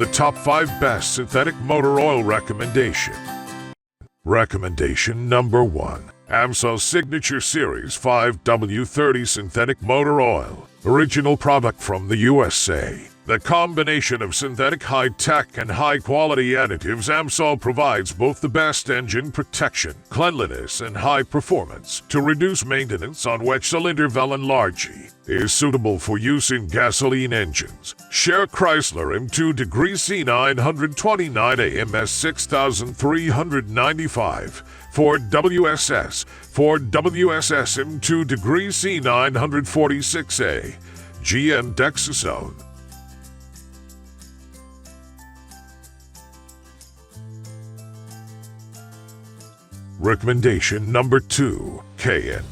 the top 5 best synthetic motor oil recommendation. Recommendation number 1. AMSOIL Signature Series 5W30 Synthetic Motor Oil. Original product from the USA. The combination of synthetic high-tech and high-quality additives AMSOIL provides both the best engine protection, cleanliness, and high performance to reduce maintenance on wet cylinder valve and largely is suitable for use in gasoline engines. Share Chrysler M2 Degree C 929 AMS 6395. Ford WSS M2 Degree C 946A. GM Dexazone. Recommendation number 2. KN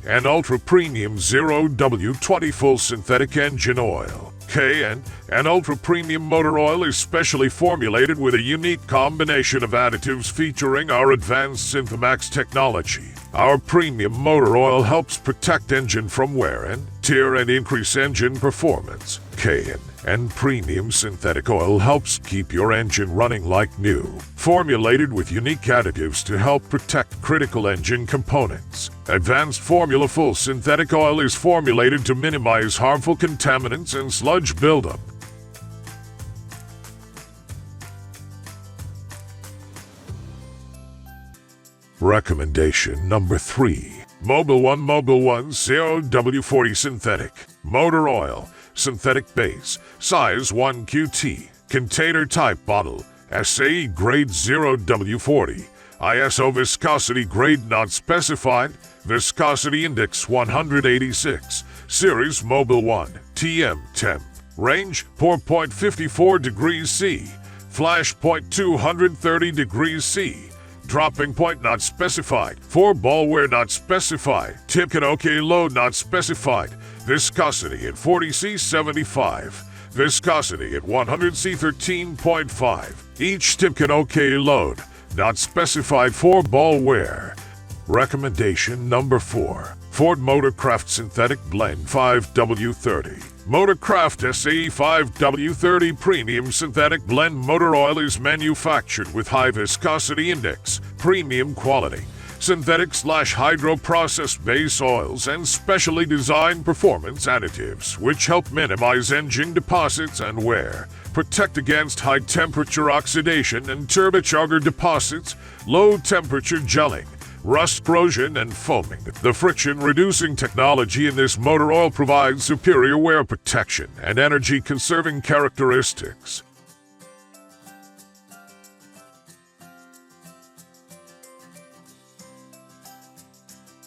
and Ultra Premium 0W20 Full Synthetic Engine Oil. KN Ultra Premium Motor Oil is specially formulated with a unique combination of additives featuring our advanced Synthemax technology. Our premium motor oil helps protect engine from wear and tear and increase engine performance. KN Premium Synthetic Oil helps keep your engine running like new. Formulated with unique additives to help protect critical engine components. Advanced Formula Full Synthetic Oil is formulated to minimize harmful contaminants and sludge buildup. Recommendation number 3. Mobil 1 0W40 Synthetic Motor Oil. Synthetic base. Size 1 QT. Container type bottle. SAE grade 0W40. ISO viscosity grade not specified. Viscosity index 186. Series Mobil 1. TM temp. Range 4.54 degrees C. Flash point 230 degrees C. Dropping point not specified. 4-ball wear not specified. Timken OK load not specified. Viscosity at 40C75. Viscosity at 100C13.5. Each Timken OK load not specified. 4-ball wear. Recommendation number 4. Ford Motorcraft Synthetic Blend 5W30. Motorcraft SAE 5W30 Premium Synthetic Blend Motor Oil is manufactured with high viscosity index, premium quality, synthetic/hydro-processed base oils, and specially designed performance additives which help minimize engine deposits and wear, protect against high-temperature oxidation and turbocharger deposits, low-temperature gelling, rust corrosion, and foaming. The friction-reducing technology in this motor oil provides superior wear protection and energy-conserving characteristics.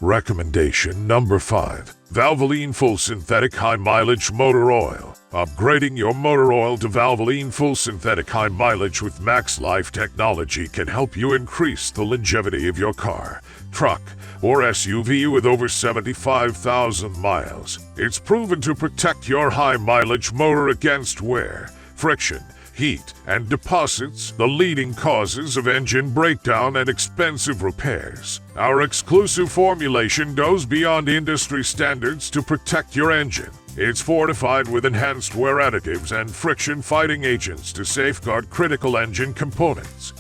Recommendation number 5. Valvoline Full Synthetic High Mileage Motor Oil. Upgrading your motor oil to Valvoline Full Synthetic High Mileage with Max Life technology can help you increase the longevity of your car, truck, or SUV with over 75,000 miles. It's proven to protect your high-mileage motor against wear, friction, heat, and deposits, the leading causes of engine breakdown and expensive repairs. Our exclusive formulation goes beyond industry standards to protect your engine. It's fortified with enhanced wear additives and friction-fighting agents to safeguard critical engine components.